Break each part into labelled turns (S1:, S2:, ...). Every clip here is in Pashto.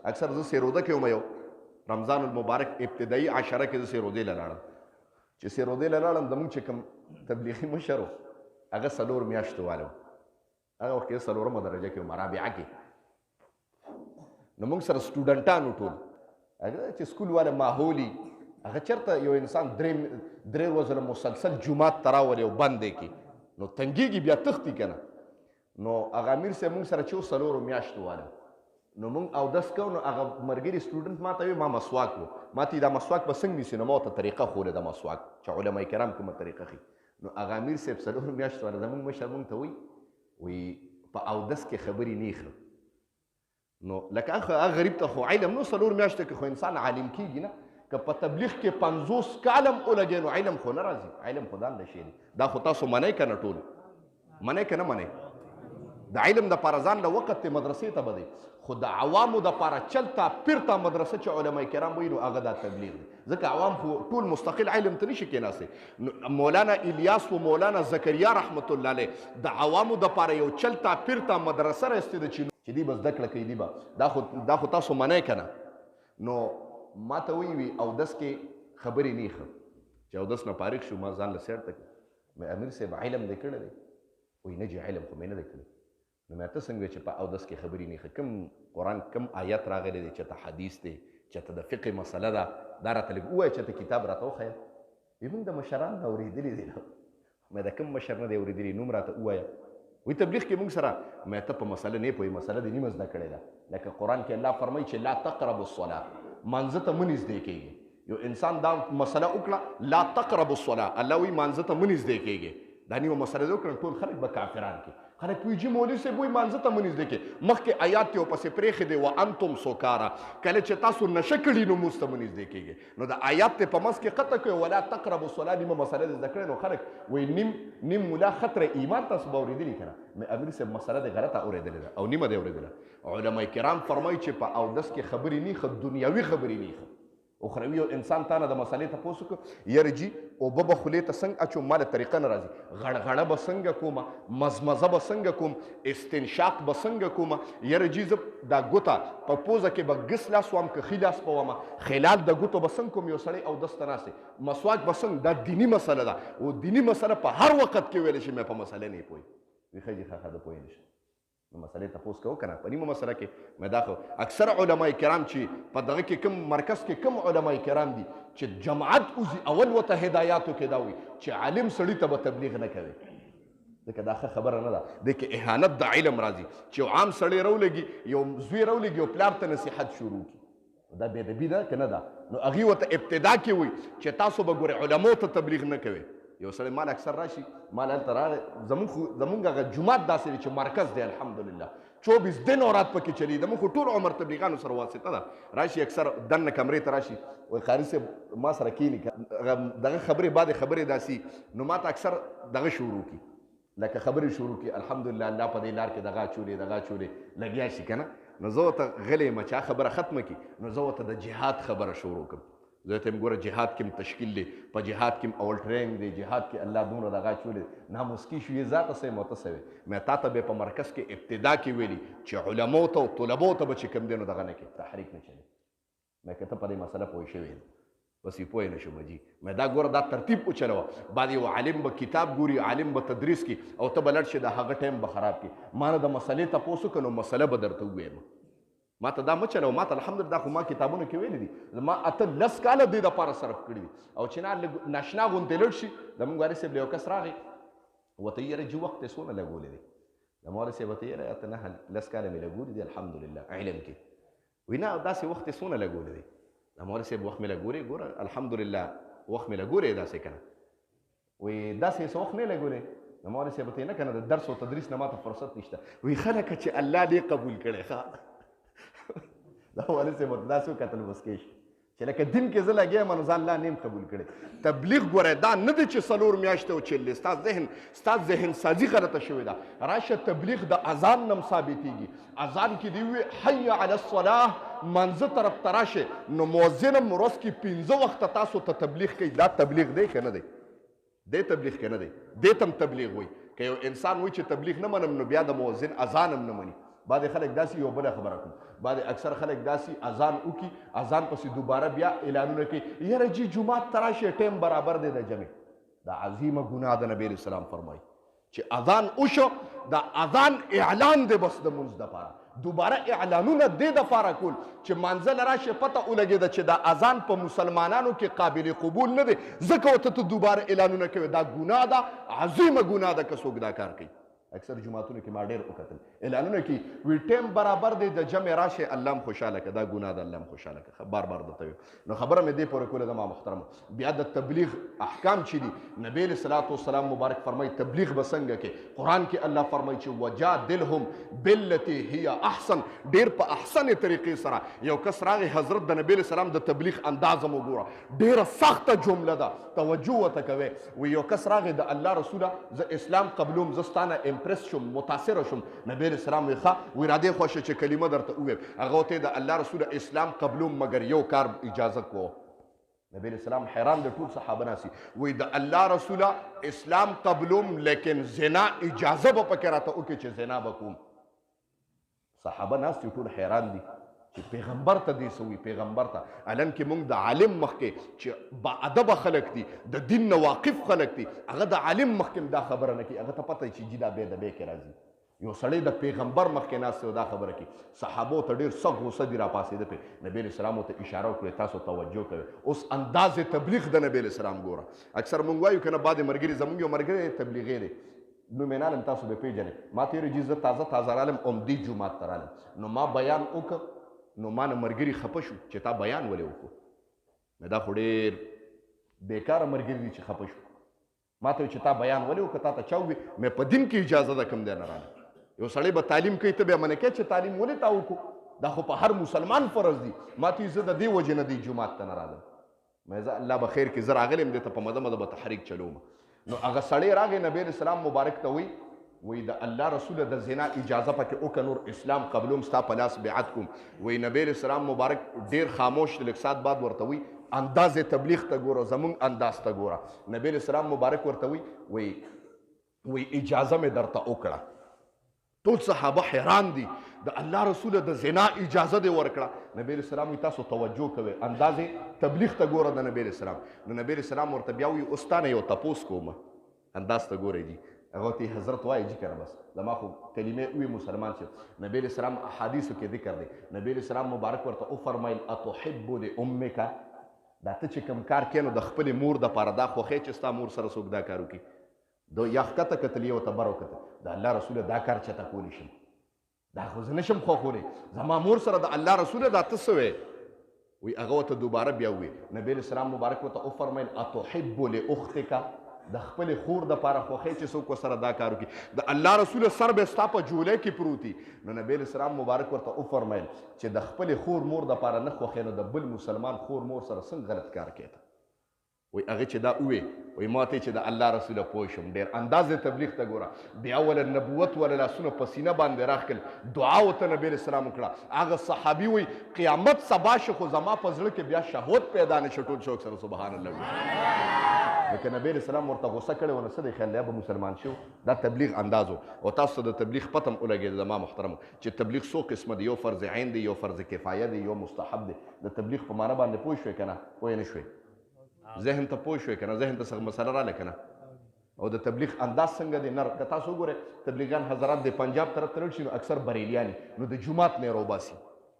S1: اکثر زه سیروده کې وم یو رمضان المبارک ابتدایي عشره کې زه سیرودې له لاړم چې سیرودې له لاړم زموږ چې کوم تبلیغي مشر و هغه 4 میاشتو والی و هغه وخت کې 4مه درجه کې وم رابعه کې نو موږ سره سټوډنټان و ټول هغه چې سکول والا ماحول هغه چېرته یو انسان درې ورځې له مسلسل جومات ته راولي او بند یې کړي نو تنګېږي بیا تښتي که نه نو هغه امیر صاحب موږ سره چې و 4 میاشتو والی نو موږ اودس کوو نو هغه ملګري سټوډنټ ما ته وایي ما مسواک و ما ته دا مسواک به څنګه نیسي نو ما ورته طریقه ښوولې د مسواک چې علما کرام کومه طریقه ښي نو هغه امیر صاحب 4 میاشتو والا زموږ مشر موږ ته وایي په اودس کې خبرې نه ښه نو لکه هغه غریب ته خو علم نو 4 میاشتو کې خو انسان عالم کېږي نه که په تبلیغ کې 50 کالم ولګې نو علم خو نه راځي علم خو دا شی دی دا خو تاسو منئ که نه ټول منئ که نه منئ د علم دپاره ځان له وخت دی مدرسې ته به دی خو د عوامو دپاره چلته پیرته مدرسه چې علما کرام وایي نو هغه دا تبلیغ دی ځکه عوام خو ټول مستقل علم ته نشي کېناستی مولانا الیاس و مولانا زکریا رحمت الله علیه د عوامو دپاره یو چلته پیرته مدرسه راستی ده چې دی به زده کړه کوي دی به دا خو تاسو منئ که نه نو ما ته وایي اودس کې خبرې نه ښه چې اودس نه فارغ شو ما ځان له سیټ ته کړ امیر صاحب علم دی کړی دی وایي نه جي علم خو مې نه دی کړی نو مې ته څنګه چې په اودس کې خبرې نه ښه کوم قرآن کوم آیت راغلی دی چې ته حدیث دی چې ته د فقه مسله ده دا راته لږ ووایه چې ته کتاب راته وښیه وایي موږ د مشرانو نه اورېدلي دی مې د کوم مشر نه دی اورېدلي نوم راته ووایه وایي تبلیغ کې موږ سره مې ته په مسله نه پوهېږي مسله دې نیمه زده کړې ده لکه قرآن کې الله فرمایي چې لا تقربوا الصلاة مانځه ته مه نږدې کېږي یو انسان دا مسله وکړه لا تقربوا الصلاة الله وایي مانځه ته مه نږدې کېږي دا نیمه مسله دې وکړه ټول خلک به کافران کړي خلک وایي جي مولوي صاحب وایي مانځه ته مه نږدې کړي مخکې آیات یې ورپسې پرېښې دی وانتم سکارا کله چې تاسو نشه کړي نو مونځ ته مه نږدې کېږئ نو د آیات ته په منځ کې قطع کړئ ولا تقربوا الصلاة نیمه مسله دې زده کړې نو خلک وایي نیم ملا خطره ایمان تاسو به اورېدلي که نه امیر صاحب مسله دې غلطه اورېدلې ده او نیمه دې اورېدله علما کرام فرمایي چې په اودس کې خبرې نه ښه دنیاوي خبرې نه ښه اخروي یو انسان تا نه د مسلې تپوس وکړو یاره جي اوبه به خولې ته څنګه اچوم ما له طریقه نه راځي غړغړه به څنګه کومه مزمزه به څنګه کوم استنشاق به څنګه کومه یاره جي زه دا ګوته په پوزه کې به ګس لاس وم که ښي لاس به ومه خلال د ګوتو به څنګه کوم یو سړی اودس ته ناست دی مسواک به څنګه دا دیني مسله ده او دیني مسله په هر وخت کې ویلی شي مې په مسله نه پوهېږي وایي ښه جي ښه ده پوهې نه شم نو مسلې تپوس کوو که نه په نیمه مسله کې مې دا خو اکثر علما کرام چې په دغه کې کوم مرکز کې کوم علما کرام دي چې جماعت وځي اول ورته هدایاتو کې دا وي چې عالم سړي ته به تبلیغ نه کوي ځکه دا ښه خبره نه ده دې کې اهانت د علم راځي چې یو عام سړی راولګي یو زوی راولګي یو پلار ته نصیحت شروع کړي دا بېادبي ده که نه ده نو هغې ورته ابتدا کې وي چې تاسو به ګورئ علماو ته تبلیغ نه کوئ یو سړی مال اکثر راشي مال هلته راغی زمونږ هغه جومات داسې دی چې مرکز دی الحمدلله 24 دن اورات پکې چلی زمونږ خو ټول عمر تبلیغانو سره واسطه ده راشي اکثر دننه کمرې ته راشي وایي قاري صاحب ما سره کښېني دغه خبرې بعد خبرې داسي نو ما ته اکثر دغه شروع کړي لکه خبرې شروع کړي الحمدلله الله په دې لار کې دغه اچولې دغه اچولې لګیا شي که نه نو زه ورته غلی یم چې خبره ختمه کړي نو زه ورته د جهاد خبره شروع کړم زه ته ګوره جهاد کې تشکیل دی په جهاد کې اول ټریننګ دی جهاد کې الله دومره دغه اچولې ناموسکي شو یې ذاته سوی مو ته سوی مې تا ته به په مرکز کې ابتدا کې ویلي چې علماو ته او طلباو ته به چې کوم دی نو دغه نه کوي تحریک نه چلي مې که ته په دې مسله پوه شوې بس یې پوه نه شوم جي مې دا ګوره دا ترتیب وچلوه بعد یو عالم به کتاب ګوري عالم به تدریس کړي او ته به لړ شي د هغه ټایم به خراب کړي ما نه د مسلې تپوس وکړه نو مسله به درته ووایم ما ته دا مه چلوه ما ته الحمدلله دا خو ما کتابونو کې ویلي دي ما 10 کاله دې دپاره صرف کړي دي او چې نه ناشنا غوندې لړ شي زموږ وارث صاحب له یو کس راغی ورته یې یاره جي وخت یې څونه لګولی دی زما وارث صاحب ورته یاره اته 10 کاله مې لګولي دي الحمدلله علم کې وایي نه داسې وخت یې څونه لګولی دی زما وارث صاحب وخت مې لګولی ګوره الحمدلله وخت مې لګولی داسې که نه وایي داسې څه وخت نه لګولی زما وارث صاحب ورته یې نه که نه د درس او تدریس نه ما ته فرصت نشته وایي ښه لکه چې الله دې قبول کړی ښه دا والد صاحب ورته داسې وکتل مسکی شو چې لکه دین کې زه لګیا یم نو ځان الله نیم قبول کړی تبلیغ ګوره دا نه دی چې 4 میاشتې وچلې ستا ذهن سازي غلطه شوې ده راشه تبلیغ د اذان نم ثابتېږي اذان کې دی وي حی علی الصلاة منځه طرف ته راشه نو مؤذن هم ورځ کې 15 وخته تاسو ته تبلیغ کوي دا تبلیغ دی که نه دی دی تبلیغ که نه دی دی ته هم تبلیغ وایي که یو انسان وایي چې تبلیغ نه منم نو بیا د مؤذن اذان هم نه مني بعضې خلک داسې یو بله خبره کوم بعضې اکثر خلک داسې اذان وکړي اذان پسې دوباره بیا اعلانونه کوي یاره جي جومات ته راشئ ټایم برابر دی د جمع دا عظیمه ګناه ده نبی علیه السلام فرمایي چې اذان وشو دا اذان اعلان دی بس د مونځ دپاره دوباره اعلانونه دې دپاره کول چې مانځه له راشي پته ولګېده چې دا اذان په مسلمانانو کې قابل قبول نه دی ځکه ورته ته دوباره اعلانونه کوي دا ګناه ده عظیمه ګناه ده که څوک دا کار کوي اکثر جماعتونو کې ما ډېر وکتل اعلانونه کوي وی ټایم برابر دی د جمع راشي الله هم خوشحاله که دا ګناه ده الله هم خوشحاله که بار بار درته ویم نو خبره مې دې پورې کوله ده ما محترمه بیا د تبلیغ احکام چې دي نبی علیه صلات وسلام مبارک فرمایي تبلیغ به څنګه کې قرآن کې الله فرمایي چې وجادلهم بالتي هي احسن ډېر په احسنې طریقې سره یو کس راغی حضرت د نبی علیه السلام د تبلیغ اندازه مو ګوره ډېره سخته جمله ده توجه ورته کوئ وی یو کس راغی د الله رسوله زه اسلام قبلوم زه ستانه امپرس شم متاثره شم نبی علیه السلام وی ښه وی را دې خوښه چې کلمه درته ووایم هغه ورته د الله رسوله اسلام قبلوم مګر یو کار اجازه کو نبی علیه السلام حیران د ټول صحابه ناسي وی د الله رسوله اسلام قبلوم لیکن زنا اجازه به پکې راته وکړي چې زنا به کوم صحابه ناست دي ټول حیران دي چې پیغمبر ته دې څه وي پیغمبر ته الان کې موږ د عالم مخکې چې باادبه خلک دي د دین نه واقف خلک دي هغه د عالم مخکې دا خبره نه کوي هغه ته پته چې جي دا بې د بې کې راځي یو سړی د پیغمبر مخکې ناست دی دا خبره کوي صحابو ته ډېر سخت غوسه دي راپاڅېده پرې نبي علیه السلام ورته اشاره وکړې تاسو توجه کوئ اوس اندازې تبلیغ د نبي علیه السلام ګوره اکثر موږ وایو که نه بعضې ملګري زموږ یو ملګری تبلیغی دی نو مې نالم تاسو به پیژنئ ما تېره جي زه تازه رالم عمدي جومات ته رالم نو ما بیان وکړ نو ما نه ملګري خفه شو چې تا بیان ولې وکړو مې دا خو ډېر بېکاره ملګري دي چې خفه شو ما ته چې تا بیان ولې وکړه تا ته چا ووي مې په دین کې اجازه ده کوم دی نه رالم یو سړی به تعلیم کوي ته بیا منې کوې چې تعلیم ولې تا وکړو دا خو په هر مسلمان فرض دي ما ته زه د دې وجې نه دی جومات ته نه رالم مې زه الله به خیر کړي زه راغلی یم دې ته په مده مده به تحریک چلوم نو هغه سړی راغی نبی علیه السلام مبارک ته وی وی د الله رسوله د زنا اجازه پکې وکړه نور اسلام قبلوم ستا په لاس بیعت کوم وی نبی علیه السلام مبارک ډېر خاموش د لږ ساعت بعد ورته وی اندازې تبلیغ ته ګوره زمونږ انداز ته ګوره نبی علیه السلام مبارک ورته وی اجازه مې درته وکړه ټول صحابه حیران دي د الله رسوله د زنا اجازه دې ورکړه نبی علیه السلام وی تاسو توجه کوئ اندازې تبلیغ ته ګوره د نبی علیه السلام نو نبی علیه السلام ورته بیا وی اوس تا نه یو تپوس کوم انداز ته ګورئ جي هغه ته حضرت وایي جي کنه بس زما خو کلمې وي مسلمان چې نبی علیه السلام احادیثو کې ذکر دی نبی علیه السلام مبارک ورته وفرمیل اتحب لامک دا ته چې کوم کار کوې نو د خپلې مور دپاره دا خوښې چې ستا مور سره څوک دا کار وکړي د یا ښکته کتل یې ورته بر وکتل د الله رسوله دا کار چېرته کولی شم دا خو زه نشم خوښولی زما مور سره د الله رسوله دا ته څه وی وی هغه ورته دوباره بیا ووی نبی علیه السلام مبارک ورته وفرمیل اتحب لاختک د خپلې خور دپاره خوښی چې څوک ورسره دا کار وکړي د الله رسول سر به ستا په جولۍ کې پروت وي نو نبی علیه السلام مبارک ورته وفرمیل چې د خپلې خور مور دپاره نه خوښې نو د بل مسلمان خور مور سره څنګه غلط کار کوې وی هغه چې دا ووې وی ما ته چې د الله رسوله پوه شم ډېر اندازې تبلیغ ته ګوره بیا وله نبوت وله لاسونه په سینه باندې راښکل دعا ورته نبي علیه السلام وکړه هغه صحابي وی قیامت سبا شي خو زما په زړه کې بیا شهوت پیدا نه شي ټول شوق سره سبحان الله لکه نبی علیه السلام ورته غوسه کړې ونه څه دی خیال دی به مسلمان شو دا تبلیغ انداز و او تاسو ته د تبلیغ پته هم ولګېده زما محترمو چې تبلیغ څو قسمه دی یو فرض عین دی یو فرض کفایه دی یو مستحب دی د تبلیغ په معنی باندې پوه شوې که نه پوه نه شوې ذهن ته پوه شوې که نه ذهن ته څه مسله راله که نه او د تبلیغ انداز څنګه دی نر که تاسو وګورئ تبلیغیان حضرات د پنجاب طرف ته راشي نو اکثر بریلیان نو د جومات نه یې راوباسي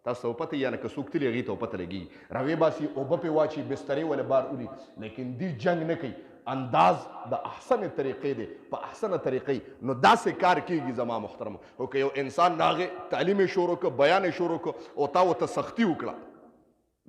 S1: تاسو ته پته یا نه که څوک تلي هغې ته پته لګېږي راویې باسي اوبه پرې واچي بسترې ولې بار وړي لیکن دی جنګ نه کوي انداز د احسن طریقې دی په احسنه طریقې نو داسې کار کېږي زما محترمو او که یو انسان هغې تعلیم یې شروع کړه بیان یې شروع کړه او تا ورته سختي وکړه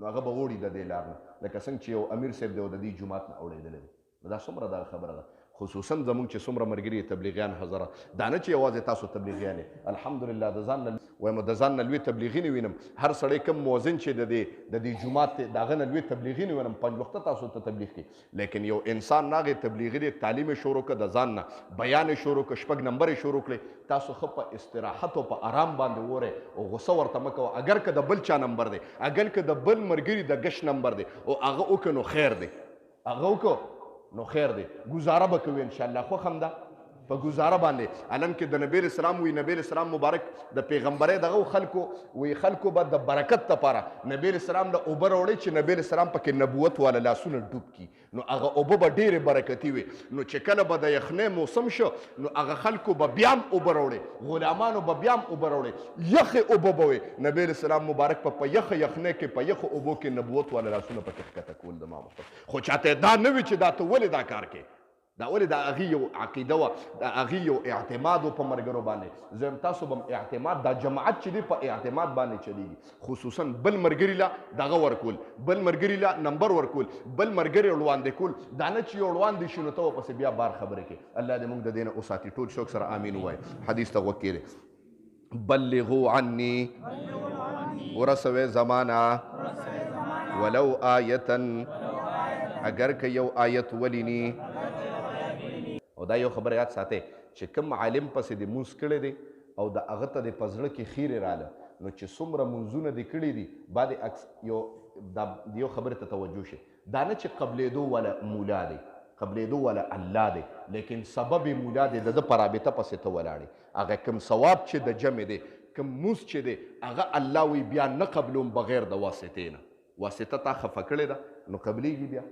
S1: نو هغه به وړي د دې لار نه لکه څنګه چې یو امیر صاحب دی او د دې جومات نه اوړېدلی دی نو دا څومره دغه خبره ده خصوصا زموږ چې څومره ملګري تبلیغیان حضرات دا نه چې یوازې تاسو تبلیغیان یې الحمدلله د ځان نه وایم د ځان نه لوی تبلیغي نه وینم هر سړی کم موزن چې د دې جومات دی د هغه نه لوی تبلیغي نه وینم پنځ وخته تاسو ته تبلیغ کوي لیکن یو انسان نه هغې تبلیغي دی تعلیم یې شروع کړه د ځان نه بیان یې شروع کړه شپږ نمبر یې شروع کړئ تاسو ښه په استراحت او په آرام باندې وورئ او غوسه ورته مه کوه اگر که د بل چا نمبر دی اگر که د بل ملګري د ګش نمبر دی او هغه وکړه نو خیر دی هغه وکړه نو خیر دی ګزاره به کوي انشاءالله خوښ هم ده په ګزاره باندې علم کې د نبی اسلام وی نبی اسلام مبارک د پیغمبري دغه خلکو وی خلکو به د برکت لپاره نبی اسلام له اوبه راوړي چې نبی اسلام پکې نبوت والا لاسونه ډوب کی نو هغه اوبه به ډېرې برکتي وي نو چې کله به د یخنۍ موسم شو نو هغه خلکو به بیا هم اوبه راوړي غلامانو به بیا هم اوبه راوړي یخې اوبه به وي نبی اسلام مبارک په یخه یخنۍ کې په یخو اوبو کې نبوت والا لاسونه پکې ښکته کول د ما مختلف خو چاته دا نه وي چې دا ته ولې دا کار کوې دا ولې د هغې یو عقیده وه د هغې یو اعتماد و په ملګرو باندې زه یم تاسو به هم اعتماد دا جماعت چې دی په اعتماد باندې چلیږي خصوصا بل ملګري له دغه ورکول بل ملګري له نمبر ورکول بل ملګري وړاندې کول دا نه چې یو وړاندې شي نو ته ورپسې بیا بار خبرې کوې الله دې موږ د دې نه وساتي ټول شوق سره امین ووایي حدیث ته غوږ کېږدئ بلغوا عني ورسوئ زمانه ولو آیتا اگر که یو آیت ولینی او دا یو خبر یاد ساتئ چې کوم عالم پسې د مونځ کړی دی او د هغه ته د په زړه کې خیرې راله نو چې څومره مونځونه دې کړي دي بعد یو خبرې ته توجه شي دا نه چې قبلېدو والا مولا دی قبلېدو والا الله دی لیکن سبب مولا دی د ده په رابطه پسې ته ولاړې هغه کوم ثواب چې د جمع دی کوم مونځ چې دی هغه الله وی بیا نه قبلوم بغیر د واسطې نه واسطه تا خفه کړې ده نو قبلېږي بیا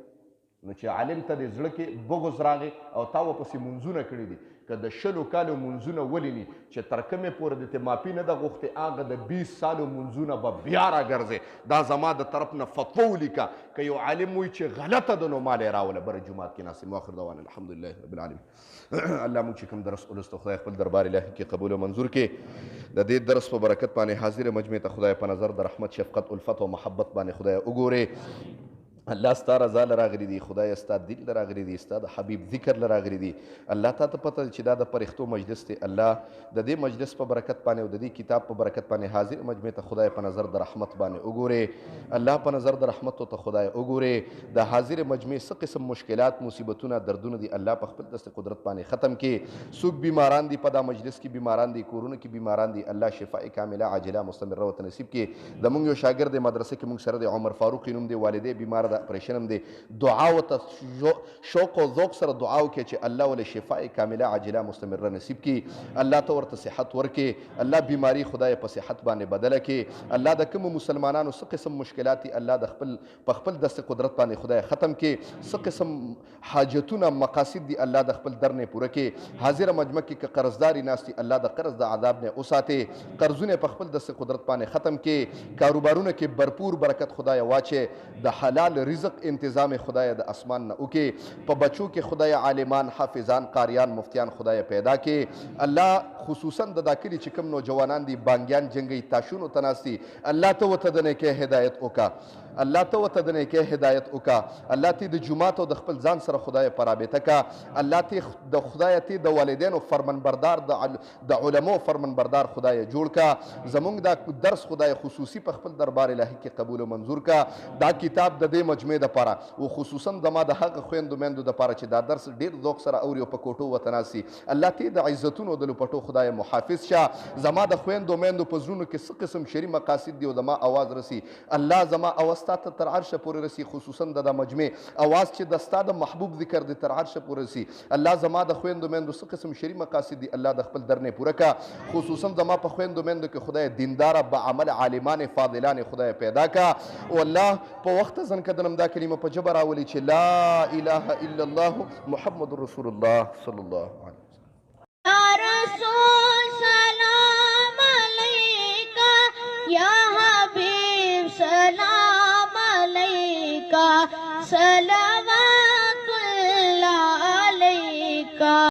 S1: نو چې عالم ته د زړه کې بغض راغی او تا ورپسې مونځونه کړي دي که د 100 کالو مونځونه ولیني چې تر کومې پورې د ته معافي نه ده غوښتې هغه د 20 سالو مونځونه به بیا راګرځې دا زما د طرف نه فتوه ولیکه که یو عالم وایي چې غلطه ده نو مال یې راوله بره جومات کې ناست یم واخر دعوانا الحمدلله رب العالمین الله موږ چې کوم درس ولوسته خدای خپل دربار الهي کې قبول او منظور کې د دې درس په برکت باندې حاضر مجمع ته خدای په نظر د رحمت شفقت الفت او محبت باندې خدای وګورې الله ستا رضا له راغلی دی خدای ستا دل له راغلی دی ستا د حبیب ذکر له راغلی دی الله تا ته پته چې دا د فرښتو مجلس دی الله د دې مجلس په برکت باندې او د دې کتاب په برکت باندې حاضر مجمع ته خدای په نظر د رحمت باندې وګورې الله په نظر د رحمت ته خدای وګورې د حاضر مجمع څه قسم مشکلات مصیبتونه دردونه دي الله په خپل دست قدرت باندې ختم کې څوک بیماران دي په دا مجلس کې بیماران دي کورونو کې بیماران دي الله شفاء کامله عاجله مستمره ورته نصیب کې د موږ یو شاګرد مدرسې کې موږ سره د عمر فاروق نوم دی والدې بیمار ده اپریشن هم دی دعا ورته شوق او ذوق سره دعا وکړي چې الله ولې شفاء کامله عاجله مستمره نصیب کړي الله ته ورته صحت ورکړي الله بیماری خدای په صحت باندې بدله کړي الله د کوم مسلمانانو څه قسم مشکلات الله د په خپل دست قدرت باندې خدای ختم کړي څه قسم حاجتونه مقاصد دي الله د خپل در نه پوره کړي حاضر مجمع کې که قرضداري ناستي الله د قرض د عذاب نه وساتي قرضونه په خپل دست قدرت باندې ختم کړي کاروبارونه کې भरपूर برکت خدای واچي د حلال رزق انتظام خدای د اسمان نه وکړي په بچو کې خدای عالمان حافظان قاریان مفتیان خدای پیدا کړي الله خصوصا د دا کلي چې کوم نوجوانان دي بانګیان جنګي تاشونو ته ناستي الله ته ورته د نیکۍ هدایت وکړه الله ته ورته د نیکۍ هدایت وکړه الله ته د جومات او د خپل ځان سره خدای په رابطه کړه الله ته د خدای ته د والدینو فرمانبردار د علماو فرمانبردار خدای جوړ کړه زمونږ دا درس خدای خصوصي په خپل دربار الهي کې قبول او منظور کړه دا کتاب د دې مجمع دپاره او خصوصا زما د هغه خویندو میندو دپاره چې دا درس ډېر ذوق سره اوري او په کوټو ورته ناستي الله ته د عزتونو د لپټو خدای محافظ شه زما د خویندو میندو په زړونو کې څه قسم شري مقاصد دي او زما اواز رسي الله زما اواز تا ته تر عرشه پورې رسي خصوصا د مجمع اواز چې د ستا د محبوب ذکر دی تر عرشه پورې رسي الله زما د خویندو میندو څه قسم شري مقاصد دي الله د خپل در نه پوره کړه خصوصا زما په خویندو میندو کې خدای دینداره با عمل عالمان فاضلان خدای پیدا کړه او الله په وخت ځن کدنم دا کلمه په جبر راولي چې لا اله الا الله محمد رسول الله صلی الله علیه وسلم
S2: یا رسول سلام علیکہ یا حبیب سلام علیکہ صلوات